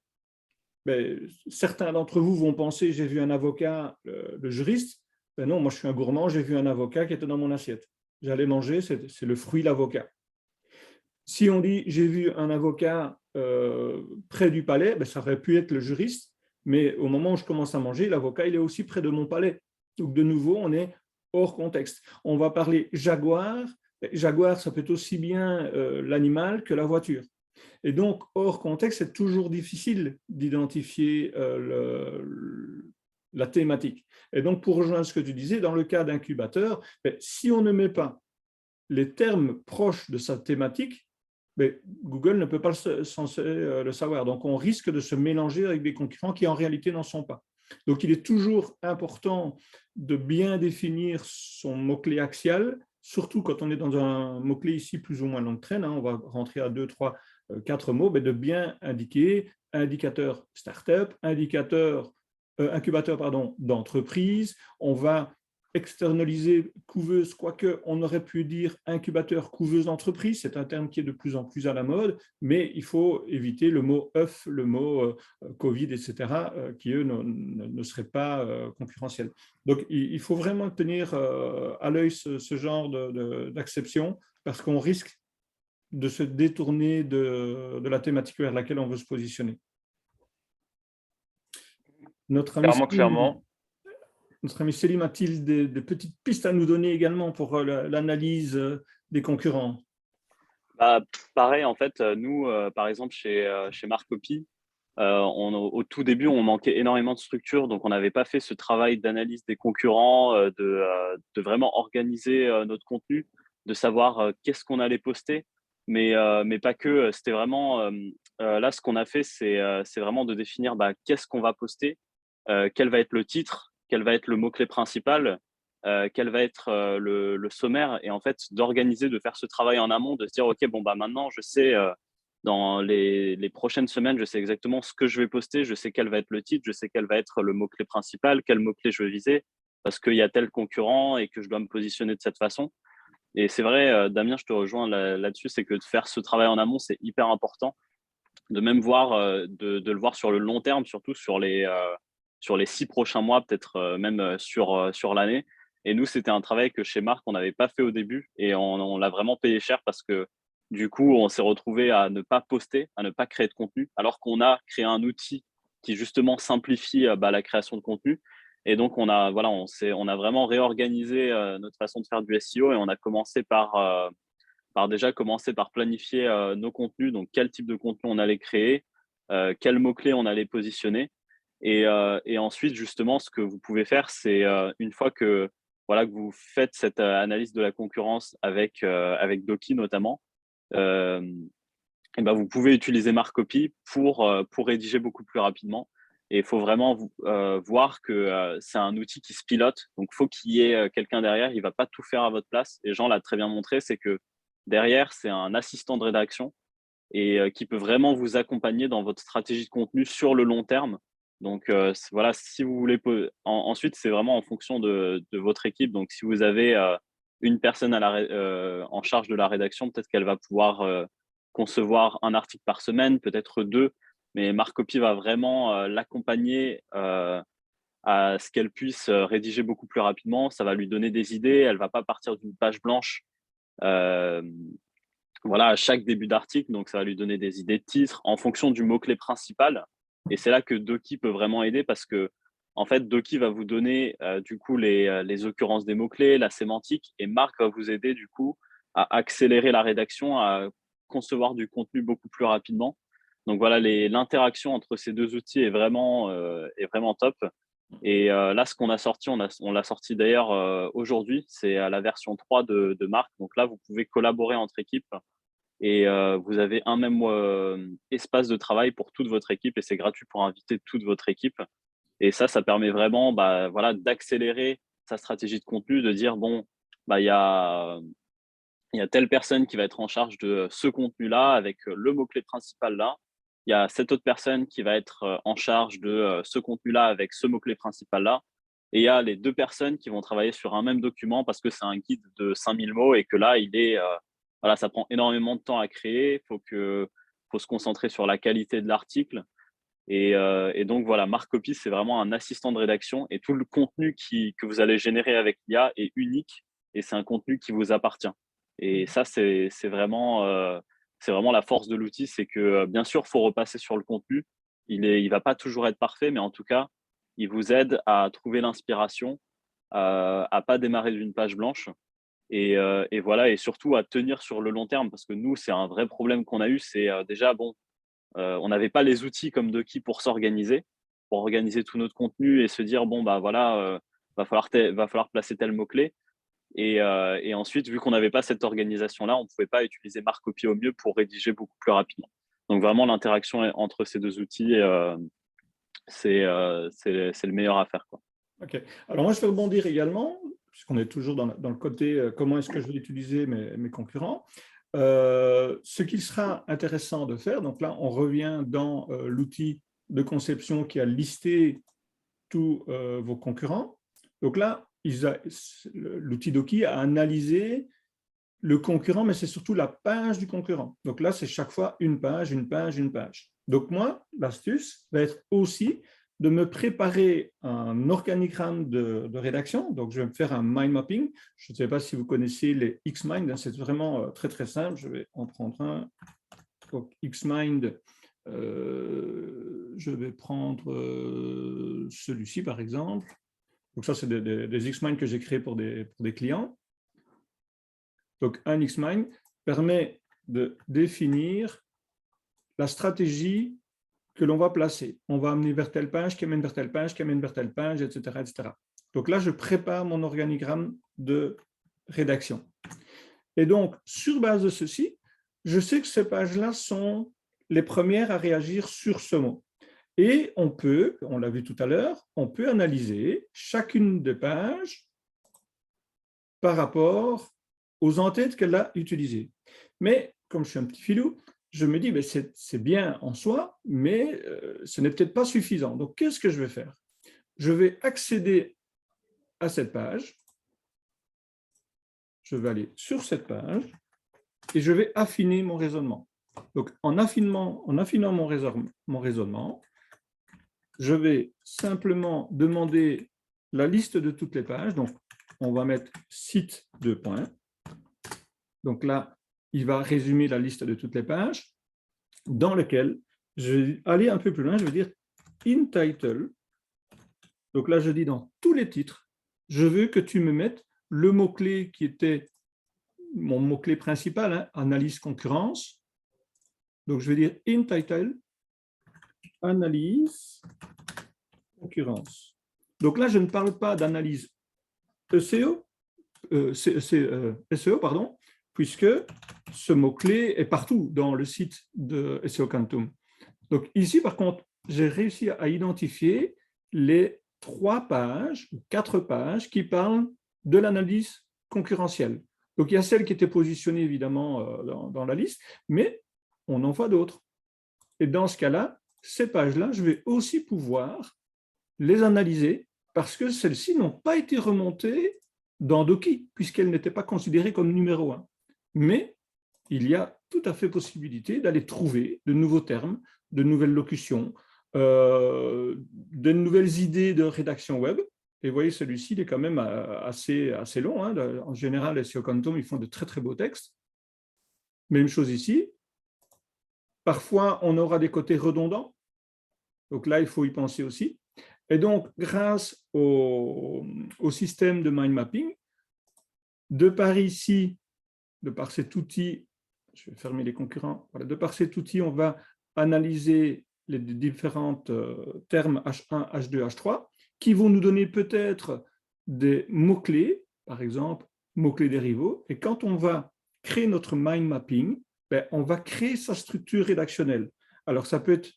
Mais certains d'entre vous vont penser, j'ai vu un avocat, le juriste. Mais non, moi je suis un gourmand, j'ai vu un avocat qui était dans mon assiette. J'allais manger, c'est le fruit, l'avocat. Si on dit j'ai vu un avocat près du palais, ben, ça aurait pu être le juriste, mais au moment où je commence à manger, l'avocat il est aussi près de mon palais. Donc de nouveau, on est hors contexte. On va parler jaguar. Jaguar, ça peut être aussi bien l'animal que la voiture. Et donc, hors contexte, c'est toujours difficile d'identifier la thématique. Et donc, pour rejoindre ce que tu disais, dans le cas d'incubateur, ben, si on ne met pas les termes proches de sa thématique, mais Google ne peut pas censé le savoir. Donc, on risque de se mélanger avec des concurrents qui, en réalité, n'en sont pas. Donc, il est toujours important de bien définir son mot-clé axial, surtout quand on est dans un mot-clé ici plus ou moins longue traîne. On va rentrer à 2, 3, 4 mots, mais de bien indiquer indicateur startup, incubateur d'entreprise. On va externaliser couveuse, quoique on aurait pu dire incubateur couveuse d'entreprise, c'est un terme qui est de plus en plus à la mode, mais il faut éviter le mot œuf, le mot Covid, etc., qui eux ne seraient pas concurrentiels. Donc il faut vraiment tenir à l'œil ce genre d'acception, parce qu'on risque de se détourner de la thématique vers laquelle on veut se positionner. Notre ami Clairement. Céline a-t-il des petites pistes à nous donner également pour l'analyse des concurrents? Bah, pareil, en fait, nous, par exemple, chez Marcopy, au tout début, on manquait énormément de structure, donc on n'avait pas fait ce travail d'analyse des concurrents, de vraiment organiser notre contenu, de savoir qu'est-ce qu'on allait poster, mais pas que. C'était vraiment là, ce qu'on a fait, c'est vraiment de définir qu'est-ce qu'on va poster, quel va être le titre, quel va être le mot-clé principal, quel va être le sommaire, et en fait, d'organiser, de faire ce travail en amont, de se dire, OK, bon, maintenant, je sais, dans les prochaines semaines, je sais exactement ce que je vais poster, je sais quel va être le titre, je sais quel va être le mot-clé principal, quel mot-clé je veux viser, parce qu'il y a tel concurrent et que je dois me positionner de cette façon. Et c'est vrai, Damien, je te rejoins là-dessus, c'est que de faire ce travail en amont, c'est hyper important. De même voir, de le voir sur le long terme, surtout sur les 6 prochains mois, peut-être même sur l'année. Et nous, c'était un travail que chez Marc, on n'avait pas fait au début, et on l'a vraiment payé cher, parce que du coup, on s'est retrouvé à ne pas poster, à ne pas créer de contenu, alors qu'on a créé un outil qui justement simplifie la création de contenu. Et donc, on a vraiment réorganisé notre façon de faire du SEO, et on a commencé par déjà commencer par planifier nos contenus, donc quel type de contenu on allait créer, quels mots-clés on allait positionner. Et ensuite, justement, ce que vous pouvez faire, c'est une fois que, voilà, que vous faites cette analyse de la concurrence avec Doki notamment, et vous pouvez utiliser Marcopy pour rédiger beaucoup plus rapidement. Et il faut vraiment voir que c'est un outil qui se pilote. Donc, il faut qu'il y ait quelqu'un derrière. Il ne va pas tout faire à votre place. Et Jean l'a très bien montré, c'est que derrière, c'est un assistant de rédaction, et qui peut vraiment vous accompagner dans votre stratégie de contenu sur le long terme. Donc, voilà, si vous voulez. Ensuite, c'est vraiment en fonction de votre équipe. Donc, si vous avez une personne en charge de la rédaction, peut-être qu'elle va pouvoir concevoir un article par semaine, peut-être deux, mais Marcopy va vraiment l'accompagner à ce qu'elle puisse rédiger beaucoup plus rapidement. Ça va lui donner des idées. Elle ne va pas partir d'une page blanche voilà, à chaque début d'article. Donc, ça va lui donner des idées de titres en fonction du mot-clé principal. Et c'est là que Doki peut vraiment aider, parce que, en fait, Doki va vous donner du coup les occurrences des mots-clés, la sémantique, et Marc va vous aider du coup à accélérer la rédaction, à concevoir du contenu beaucoup plus rapidement. Donc voilà, l'interaction entre ces deux outils est vraiment top. Et là, ce qu'on a sorti, on l'a sorti d'ailleurs aujourd'hui, c'est à la version 3 de Marc. Donc là, vous pouvez collaborer entre équipes, et vous avez un même espace de travail pour toute votre équipe, et c'est gratuit pour inviter toute votre équipe. Et ça permet vraiment voilà, d'accélérer sa stratégie de contenu, de dire, bon, il y a telle personne qui va être en charge de ce contenu-là avec le mot-clé principal là. Il y a cette autre personne qui va être en charge de ce contenu-là avec ce mot-clé principal là. Et il y a les deux personnes qui vont travailler sur un même document, parce que c'est un guide de 5000 mots, et que là, voilà, ça prend énormément de temps à créer. Faut se concentrer sur la qualité de l'article. Et donc, voilà, Marcopy, c'est vraiment un assistant de rédaction, et tout le contenu que vous allez générer avec l'IA est unique, et c'est un contenu qui vous appartient. Et ça, c'est vraiment la force de l'outil. C'est que, bien sûr, il faut repasser sur le contenu. Il va pas toujours être parfait, mais en tout cas, il vous aide à trouver l'inspiration, à pas démarrer d'une page blanche. Et voilà, et surtout à tenir sur le long terme, parce que nous, c'est un vrai problème qu'on a eu. C'est déjà, bon, on n'avait pas les outils comme Doki pour s'organiser, pour organiser tout notre contenu et se dire, bon, voilà, va falloir placer tel mot-clé. Et ensuite, vu qu'on n'avait pas cette organisation-là, on ne pouvait pas utiliser Marcopy au mieux pour rédiger beaucoup plus rapidement. Donc vraiment, l'interaction entre ces deux outils, c'est le meilleur à faire, quoi. OK. Alors moi, je vais rebondir également, puisqu'on est toujours dans le côté comment est-ce que je vais utiliser mes concurrents. Ce qu'il sera intéressant de faire, donc là, on revient dans l'outil de conception qui a listé tous vos concurrents. Donc là, l'outil Doki a analysé le concurrent, mais c'est surtout la page du concurrent. Donc là, c'est chaque fois une page, une page, une page. Donc moi, l'astuce va être aussi de me préparer un organigramme de rédaction. Donc, je vais me faire un mind mapping. Je ne sais pas si vous connaissez les Xmind. C'est vraiment très, très simple. Je vais en prendre un. Donc, Xmind, je vais prendre celui-ci, par exemple. Donc, ça, c'est des Xmind que j'ai créés pour des clients. Donc, un Xmind permet de définir la stratégie que l'on va placer. On va amener vers telle page, qui amène vers telle page, qui amène vers telle page, etc., etc. Donc là, je prépare mon organigramme de rédaction. Et donc, sur base de ceci, je sais que ces pages-là sont les premières à réagir sur ce mot. Et on l'a vu tout à l'heure, on peut analyser chacune des pages par rapport aux entêtes qu'elle a utilisées. Mais, comme je suis un petit filou, je me dis, ben c'est bien en soi, mais ce n'est peut-être pas suffisant. Donc, qu'est-ce que je vais faire? Je vais accéder à cette page. Je vais aller sur cette page et je vais affiner mon raisonnement. Donc, en affinant mon raisonnement, je vais simplement demander la liste de toutes les pages. Donc, on va mettre site 2 points. Donc là, il va résumer la liste de toutes les pages, dans lequel je vais aller un peu plus loin, je vais dire in title. Donc là, je dis dans tous les titres, je veux que tu me mettes le mot-clé qui était mon mot-clé principal, hein, analyse concurrence. Donc je vais dire in title, analyse concurrence. Donc là, je ne parle pas d'analyse SEO, pardon, puisque ce mot-clé est partout dans le site de SEO Quantum. Donc ici, par contre, j'ai réussi à identifier les 3 pages, 4 pages qui parlent de l'analyse concurrentielle. Donc il y a celles qui étaient positionnées évidemment dans la liste, mais on en voit d'autres. Et dans ce cas-là, ces pages-là, je vais aussi pouvoir les analyser parce que celles-ci n'ont pas été remontées dans Doki, puisqu'elles n'étaient pas considérées comme numéro 1. Mais il y a tout à fait possibilité d'aller trouver de nouveaux termes, de nouvelles locutions, de nouvelles idées de rédaction web. Et vous voyez, celui-ci, il est quand même assez long. Hein. En général, SEO Quantum, ils font de très, très beaux textes. Même chose ici. Parfois, on aura des côtés redondants. Donc là, il faut y penser aussi. Et donc, grâce au système de mind mapping, de par ici, de par cet outil, je vais fermer les concurrents, voilà, de par cet outil, on va analyser les différents termes H1, H2, H3, qui vont nous donner peut-être des mots-clés, par exemple, mots-clés dérivaux. Et quand on va créer notre mind mapping, ben, on va créer sa structure rédactionnelle. Alors, ça peut être,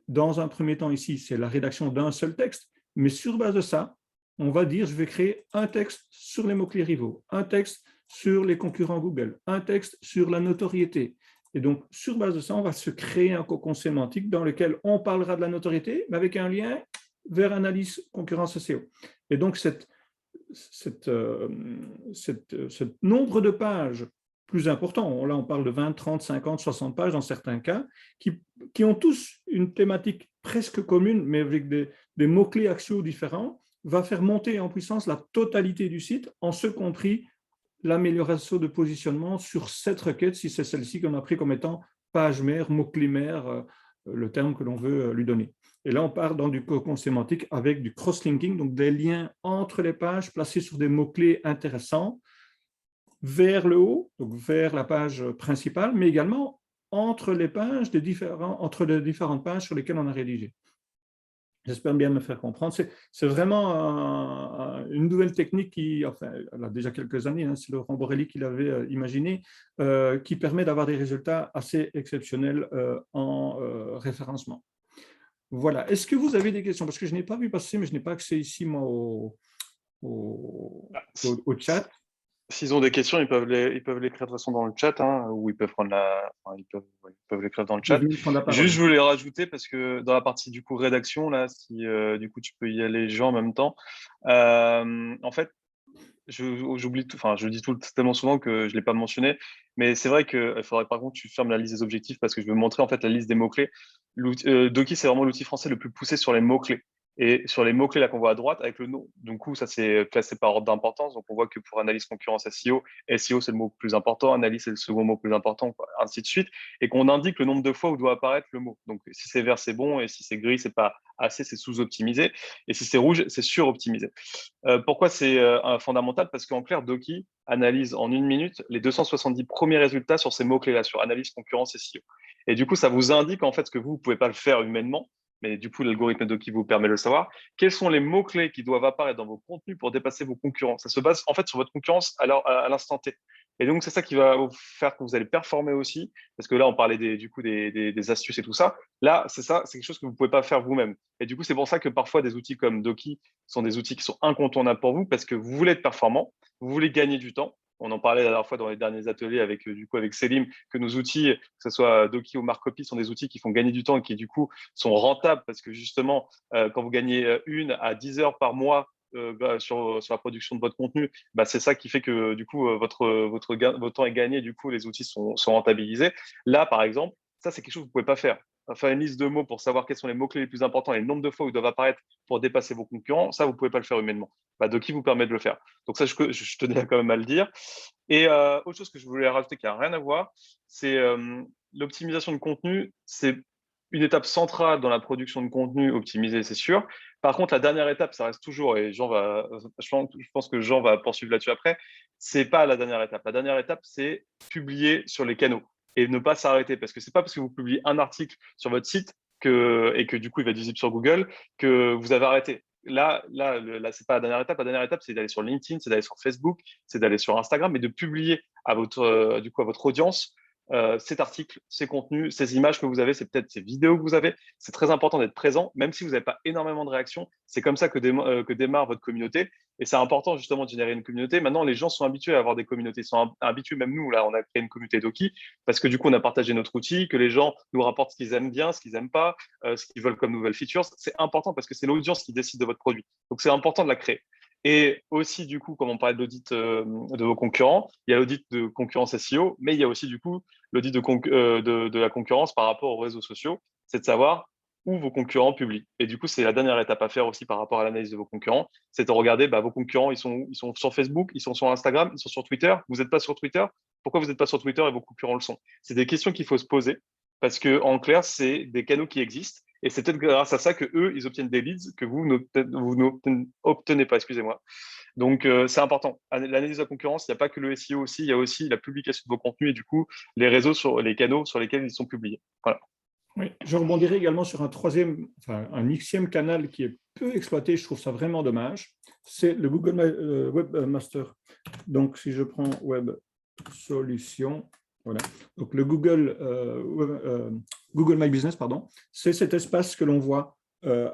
dans un premier temps ici, c'est la rédaction d'un seul texte, mais sur base de ça, on va dire, je vais créer un texte sur les mots-clés rivaux, un texte sur les concurrents Google, un texte sur la notoriété. Et donc, sur base de ça, on va se créer un cocon sémantique dans lequel on parlera de la notoriété, mais avec un lien vers analyse concurrence SEO. Et donc, ce nombre de pages plus important, là on parle de 20, 30, 50, 60 pages dans certains cas, qui ont tous une thématique presque commune, mais avec des mots-clés axiaux différents, va faire monter en puissance la totalité du site, en ce compris l'amélioration de positionnement sur cette requête, si c'est celle-ci qu'on a pris comme étant page mère, mot-clé mère, le terme que l'on veut lui donner. Et là, on part dans du cocon sémantique avec du cross-linking, donc des liens entre les pages placés sur des mots-clés intéressants vers le haut, donc vers la page principale, mais également entre les pages entre les différentes pages sur lesquelles on a rédigé. J'espère bien me faire comprendre. C'est vraiment une nouvelle technique qui, enfin, elle a déjà quelques années, hein, c'est Laurent Borelli qui l'avait imaginé, qui permet d'avoir des résultats assez exceptionnels en référencement. Voilà. Est-ce que vous avez des questions? Parce que je n'ai pas vu passer, mais je n'ai pas accès ici, moi, Ah, au chat. s'ils ont des questions, ils peuvent l'écrire de toute façon dans le chat, hein, ou ils peuvent prendre enfin, ouais, ils peuvent l'écrire dans le Vous chat. venez de prendre la Juste, parole. je voulais rajouter parce que dans la partie du coup rédaction là, si du coup tu peux y aller Jean en même temps. En fait, j'oublie tout, enfin je le dis tellement souvent que je l'ai pas mentionné, mais c'est vrai qu'il faudrait par contre que tu fermes la liste des objectifs parce que je veux montrer en fait la liste des mots clés. Doki, c'est vraiment l'outil français le plus poussé sur les mots clés. Et sur les mots-clés là qu'on voit à droite, avec le nom, du coup, ça c'est classé par ordre d'importance. Donc on voit que pour analyse concurrence SEO, SEO c'est le mot le plus important, analyse c'est le second mot le plus important, quoi, ainsi de suite. Et qu'on indique le nombre de fois où doit apparaître le mot. Donc si c'est vert, c'est bon, et si c'est gris, c'est pas assez, c'est sous-optimisé. Et si c'est rouge, c'est sur-optimisé. Pourquoi c'est fondamental? Parce qu'en clair, Doki analyse en une minute les 270 premiers résultats sur ces mots-clés-là, sur analyse, concurrence et SEO. Et du coup, ça vous indique en fait ce que vous ne pouvez pas le faire humainement, mais du coup, l'algorithme Doki vous permet de le savoir. Quels sont les mots-clés qui doivent apparaître dans vos contenus pour dépasser vos concurrents? Ça se base en fait sur votre concurrence à l'instant T. Et donc, c'est ça qui va vous faire que vous allez performer aussi, parce que là, on parlait du coup des astuces et tout ça. Là, c'est ça, c'est quelque chose que vous ne pouvez pas faire vous-même. Et du coup, c'est pour ça que parfois des outils comme Doki sont des outils qui sont incontournables pour vous parce que vous voulez être performant, vous voulez gagner du temps. On en parlait la dernière fois dans les derniers ateliers avec du coup avec Selim que nos outils, que ce soit Doki ou Marcopy, sont des outils qui font gagner du temps et qui du coup sont rentables parce que justement quand vous gagnez 1 à 10 heures par mois sur la production de votre contenu, bah, c'est ça qui fait que du coup votre temps est gagné, du coup les outils sont rentabilisés. Là par exemple, ça c'est quelque chose que vous ne pouvez pas faire. Faire une liste de mots pour savoir quels sont les mots-clés les plus importants et le nombre de fois où ils doivent apparaître pour dépasser vos concurrents, ça, vous ne pouvez pas le faire humainement. Bah, Doki vous permet de le faire. Donc ça, je tenais quand même à le dire. Et autre chose que je voulais rajouter qui n'a rien à voir, c'est l'optimisation de contenu. C'est une étape centrale dans la production de contenu optimisé, c'est sûr. Par contre, la dernière étape, ça reste toujours, et je pense que Jean va poursuivre là-dessus après, c'est pas la dernière étape. La dernière étape, c'est publier sur les canaux et ne pas s'arrêter. Parce que c'est pas parce que vous publiez un article sur votre site et que du coup, il va être visible sur Google que vous avez arrêté. Là, c'est pas la dernière étape. La dernière étape, c'est d'aller sur LinkedIn, c'est d'aller sur Facebook, c'est d'aller sur Instagram et de publier à du coup, à votre audience cet article, ces contenus, ces images que vous avez, c'est peut-être ces vidéos que vous avez. C'est très important d'être présent, même si vous n'avez pas énormément de réactions. C'est comme ça que démarre votre communauté. Et c'est important justement de générer une communauté. Maintenant, les gens sont habitués à avoir des communautés. Ils sont habitués, même nous, là, on a créé une communauté Doki parce que du coup, on a partagé notre outil, que les gens nous rapportent ce qu'ils aiment bien, ce qu'ils n'aiment pas, ce qu'ils veulent comme nouvelles features. C'est important parce que c'est l'audience qui décide de votre produit. Donc, c'est important de la créer. Et aussi, du coup, comme on parlait de l'audit de vos concurrents, il y a l'audit de concurrence SEO, mais il y a aussi, du coup, l'audit de la concurrence par rapport aux réseaux sociaux. C'est de savoir où vos concurrents publient. Et du coup, c'est la dernière étape à faire aussi par rapport à l'analyse de vos concurrents. C'est de regarder vos concurrents, ils sont sur Facebook, ils sont sur Instagram, ils sont sur Twitter. Vous n'êtes pas sur Twitter. Pourquoi vous n'êtes pas sur Twitter et vos concurrents le sont? C'est des questions qu'il faut se poser parce que, en clair, c'est des canaux qui existent. Et c'est peut-être grâce à ça que eux, ils obtiennent des leads que vous n'obtenez pas, excusez-moi. Donc, c'est important. L'analyse de la concurrence, il n'y a pas que le SEO aussi, il y a aussi la publication de vos contenus et du coup, les réseaux sur les canaux sur lesquels ils sont publiés. Voilà. Oui, je rebondirai également sur un troisième, enfin un xème canal qui est peu exploité, je trouve ça vraiment dommage, c'est le Google Webmaster. Donc, si je prends Web Solutions, voilà. Donc, le Google My Business, pardon, c'est cet espace que l'on voit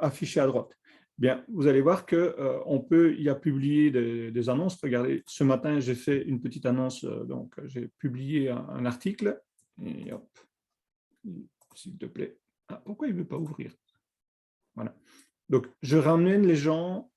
affiché à droite. Bien, vous allez voir qu'on peut y a publié des annonces. Regardez, ce matin, j'ai fait une petite annonce, donc j'ai publié un article, et hop, s'il te plaît. Ah, pourquoi il ne veut pas ouvrir? Voilà. Donc, je ramène les gens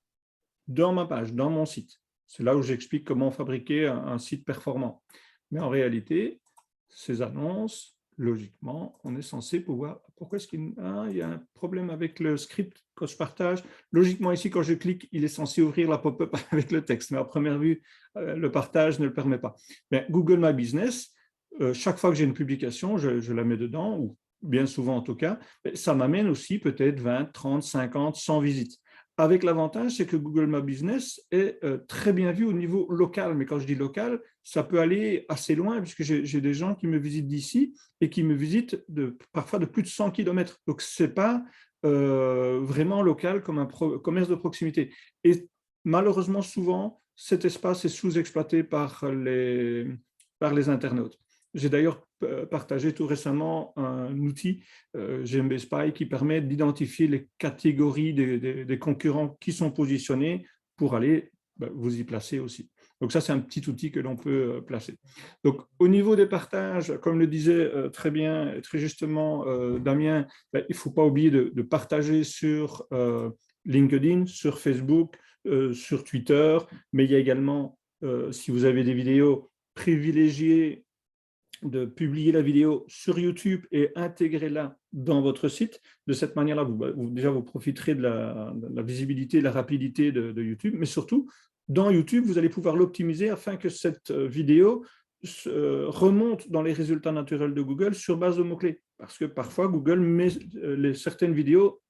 dans ma page, dans mon site. C'est là où j'explique comment fabriquer un site performant. Mais en réalité, ces annonces, logiquement, on est censé pouvoir… Pourquoi est-ce qu'il y a un problème avec le script quand je partage? Logiquement, ici, quand je clique, il est censé ouvrir la pop-up avec le texte. Mais à première vue, le partage ne le permet pas. Mais Google My Business, chaque fois que j'ai une publication, je la mets dedans, ou bien souvent en tout cas, ça m'amène aussi peut-être 20, 30, 50, 100 visites. Avec l'avantage, c'est que Google My Business est très bien vu au niveau local. Mais quand je dis local, ça peut aller assez loin, puisque j'ai des gens qui me visitent d'ici et qui me visitent parfois de plus de 100 km. Donc, ce n'est pas vraiment local comme un commerce de proximité. Et malheureusement, souvent, cet espace est sous-exploité par les internautes. J'ai d'ailleurs partagé tout récemment un outil, GMB Spy, qui permet d'identifier les catégories des concurrents qui sont positionnés pour aller vous y placer aussi. Donc ça, c'est un petit outil que l'on peut placer. Donc au niveau des partages, comme le disait très bien, très justement Damien, il ne faut pas oublier de partager sur LinkedIn, sur Facebook, sur Twitter, mais il y a également, si vous avez des vidéos, privilégier de publier la vidéo sur YouTube et intégrer-la dans votre site. De cette manière-là, déjà, vous profiterez de la visibilité, de la rapidité de YouTube, mais surtout, dans YouTube, vous allez pouvoir l'optimiser afin que cette vidéo remonte dans les résultats naturels de Google sur base de mots-clés. Parce que parfois, Google met certaines vidéos,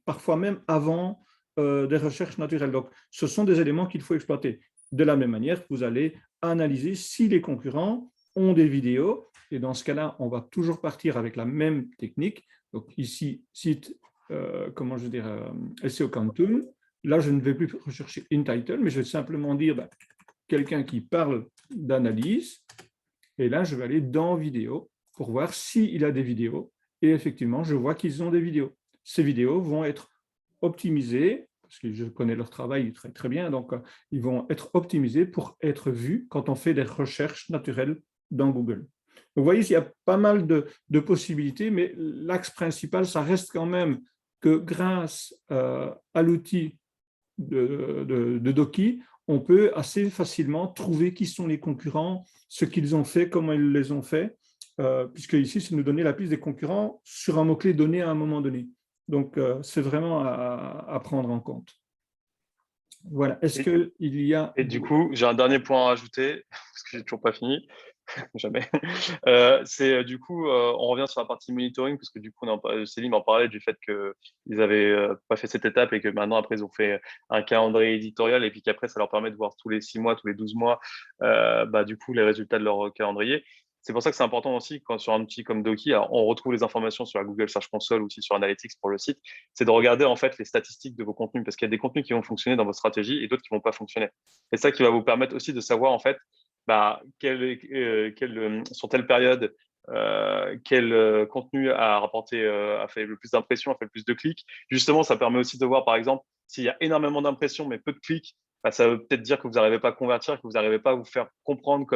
parfois même avant des recherches naturelles. Donc, ce sont des éléments qu'il faut exploiter. De la même manière, vous allez analyser si les concurrents ont des vidéos, et dans ce cas-là, on va toujours partir avec la même technique. Donc ici, site, comment je veux dire, SEO Quantum. Là, je ne vais plus rechercher in title, mais je vais simplement dire quelqu'un qui parle d'analyse, et là, je vais aller dans vidéo pour voir s'il a des vidéos, et effectivement, je vois qu'ils ont des vidéos. Ces vidéos vont être optimisées, parce que je connais leur travail très, très bien, donc ils vont être optimisés pour être vus quand on fait des recherches naturelles dans Google. Vous voyez, il y a pas mal de possibilités, mais l'axe principal, ça reste quand même que grâce à l'outil de Doki, on peut assez facilement trouver qui sont les concurrents, ce qu'ils ont fait, comment ils les ont fait, puisque ici, c'est nous donner la piste des concurrents sur un mot-clé donné à un moment donné. Donc, c'est vraiment à prendre en compte. Voilà. Est-ce qu'il y a… Et du coup, j'ai un dernier point à rajouter, parce que j'ai toujours pas fini. Jamais. C'est du coup, on revient sur la partie monitoring, parce que du coup, Céline en parlait du fait qu'ils n'avaient pas fait cette étape et que maintenant, après, ils ont fait un calendrier éditorial et puis qu'après, ça leur permet de voir tous les 6 mois, tous les 12 mois, du coup, les résultats de leur calendrier. C'est pour ça que c'est important aussi, quand sur un outil comme Doki, on retrouve les informations sur la Google Search Console ou aussi sur Analytics pour le site, c'est de regarder en fait les statistiques de vos contenus, parce qu'il y a des contenus qui vont fonctionner dans votre stratégie et d'autres qui ne vont pas fonctionner. Et ça qui va vous permettre aussi de savoir en fait sur telle période, quel contenu a rapporté, a fait le plus d'impressions, a fait le plus de clics. Justement, ça permet aussi de voir, par exemple, s'il y a énormément d'impressions, mais peu de clics, ça veut peut-être dire que vous n'arrivez pas à convertir, que vous n'arrivez pas à vous faire comprendre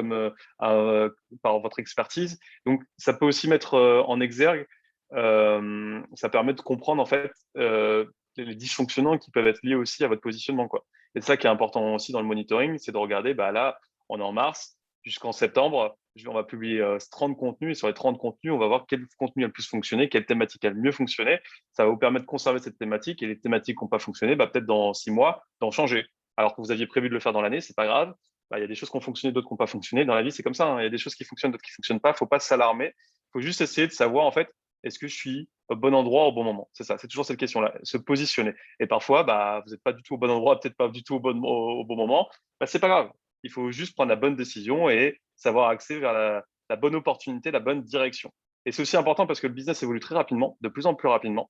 par votre expertise. Donc, ça peut aussi mettre en exergue, ça permet de comprendre en fait les dysfonctionnements qui peuvent être liés aussi à votre positionnement, quoi. Et c'est ça qui est important aussi dans le monitoring, c'est de regarder, là, on est en mars, jusqu'en septembre, on va publier 30 contenus, et sur les 30 contenus, on va voir quel contenu a le plus fonctionné, quelle thématique a le mieux fonctionné. Ça va vous permettre de conserver cette thématique, et les thématiques qui n'ont pas fonctionné, peut-être dans 6 mois, d'en changer. Alors que vous aviez prévu de le faire dans l'année, c'est pas grave. Il y a des choses qui ont fonctionné, d'autres qui n'ont pas fonctionné. Dans la vie, c'est comme ça, hein. Il y a des choses qui fonctionnent, d'autres qui ne fonctionnent pas. Il ne faut pas s'alarmer. Il faut juste essayer de savoir, en fait, est-ce que je suis au bon endroit au bon moment? C'est ça, c'est toujours cette question-là, se positionner. Et parfois, vous n'êtes pas du tout au bon endroit, peut-être pas du tout au bon moment. C'est pas grave. Il faut juste prendre la bonne décision et savoir axer vers la bonne opportunité, la bonne direction. Et c'est aussi important parce que le business évolue très rapidement, de plus en plus rapidement,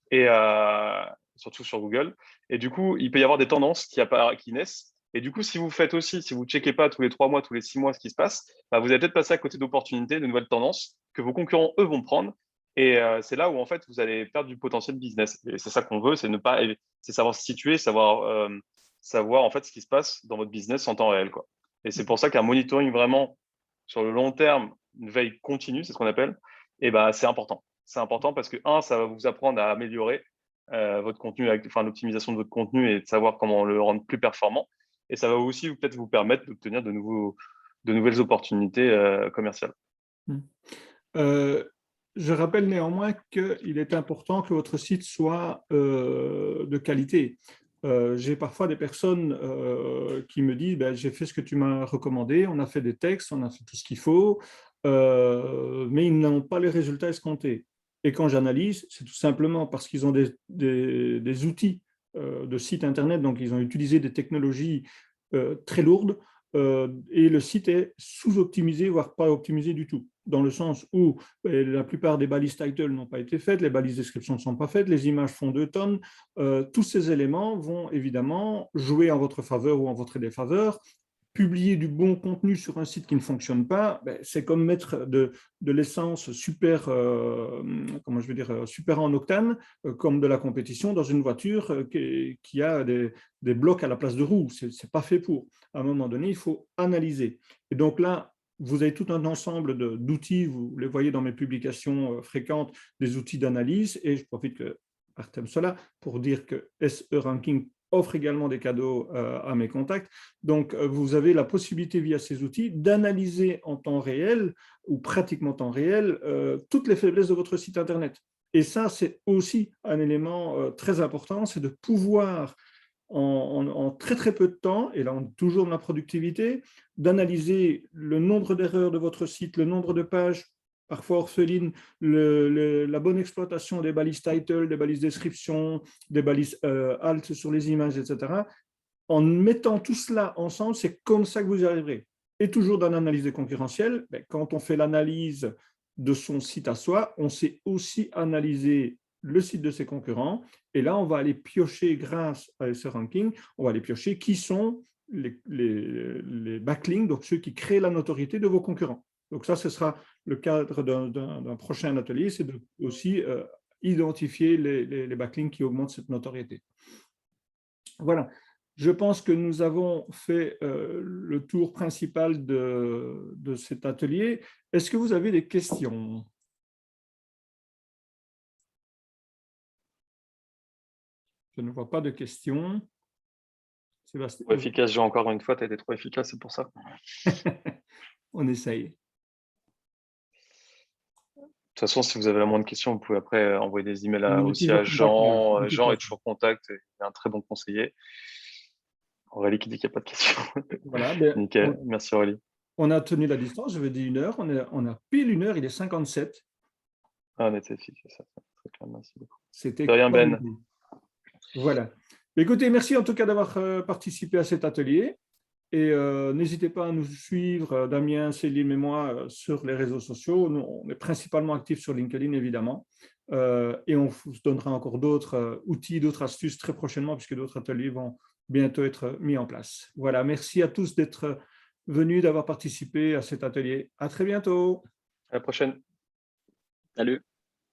et surtout sur Google. Et du coup, il peut y avoir des tendances qui naissent. Et du coup, si vous faites aussi, si vous ne checkez pas tous les 3 mois, tous les 6 mois ce qui se passe, vous allez peut-être passer à côté d'opportunités, de nouvelles tendances que vos concurrents, eux, vont prendre. Et c'est là où, en fait, vous allez perdre du potentiel business. Et c'est ça qu'on veut, c'est savoir se situer, savoir en fait ce qui se passe dans votre business en temps réel, quoi. Et c'est pour ça qu'un monitoring vraiment sur le long terme, une veille continue, c'est ce qu'on appelle, et c'est important. C'est important parce que, ça va vous apprendre à améliorer votre contenu, l'optimisation de votre contenu et de savoir comment le rendre plus performant. Et ça va aussi peut-être vous permettre d'obtenir de nouvelles opportunités commerciales. Je rappelle néanmoins qu'il est important que votre site soit de qualité. J'ai parfois des personnes qui me disent j'ai fait ce que tu m'as recommandé, on a fait des textes, on a fait tout ce qu'il faut, mais ils n'ont pas les résultats escomptés. Et quand j'analyse, c'est tout simplement parce qu'ils ont des outils de site internet, donc ils ont utilisé des technologies très lourdes et le site est sous-optimisé, voire pas optimisé du tout. dans le sens où la plupart des balises title n'ont pas été faites, les balises description ne sont pas faites, les images font 2 tonnes. Tous ces éléments vont évidemment jouer en votre faveur ou en votre défaveur. Publier du bon contenu sur un site qui ne fonctionne pas, c'est comme mettre de l'essence super, super en octane, comme de la compétition dans une voiture qui a des blocs à la place de roues. Ce n'est pas fait pour. À un moment donné, il faut analyser. Et donc là, vous avez tout un ensemble d'outils, vous les voyez dans mes publications fréquentes, des outils d'analyse, et je profite que Artem cela pour dire que SE Ranking offre également des cadeaux à mes contacts. Donc, vous avez la possibilité via ces outils d'analyser en temps réel ou pratiquement temps réel toutes les faiblesses de votre site Internet. Et ça, c'est aussi un élément très important, c'est de pouvoir en très très peu de temps, et là on est toujours dans la productivité, d'analyser le nombre d'erreurs de votre site, le nombre de pages parfois orphelines, la bonne exploitation des balises title, des balises description, des balises alt sur les images, etc. En mettant tout cela ensemble, c'est comme ça que vous y arriverez. Et toujours dans l'analyse des concurrentiels, quand on fait l'analyse de son site à soi, on sait aussi analyser le site de ses concurrents. Et là, on va aller piocher, grâce à ce ranking, on va aller piocher qui sont les backlinks, donc ceux qui créent la notoriété de vos concurrents. Donc ça, ce sera le cadre d'un prochain atelier, c'est de aussi identifier les backlinks qui augmentent cette notoriété. Voilà, je pense que nous avons fait le tour principal de cet atelier. Est-ce que vous avez des questions? Je ne vois pas de questions. Sébastien. Trop efficace, Jean, encore une fois, tu as été trop efficace, c'est pour ça. On essaye. De toute façon, si vous avez la moindre question, vous pouvez après envoyer des emails aussi à Jean. Jean est toujours contact, il est un très bon conseiller. Aurélie qui dit qu'il n'y a pas de questions. Voilà, nickel, merci Aurélie. On a tenu la distance, je vais dire 1 heure, on a pile 1 heure, il est 57. Ah, on était efficace, très clair, merci beaucoup. C'était rien, Ben. Voilà. Écoutez, merci en tout cas d'avoir participé à cet atelier. Et n'hésitez pas à nous suivre, Damien, Céline et moi, sur les réseaux sociaux. Nous, on est principalement actifs sur LinkedIn, évidemment. Et on vous donnera encore d'autres outils, d'autres astuces très prochainement, puisque d'autres ateliers vont bientôt être mis en place. Voilà, merci à tous d'être venus, d'avoir participé à cet atelier. À très bientôt. À la prochaine. Salut.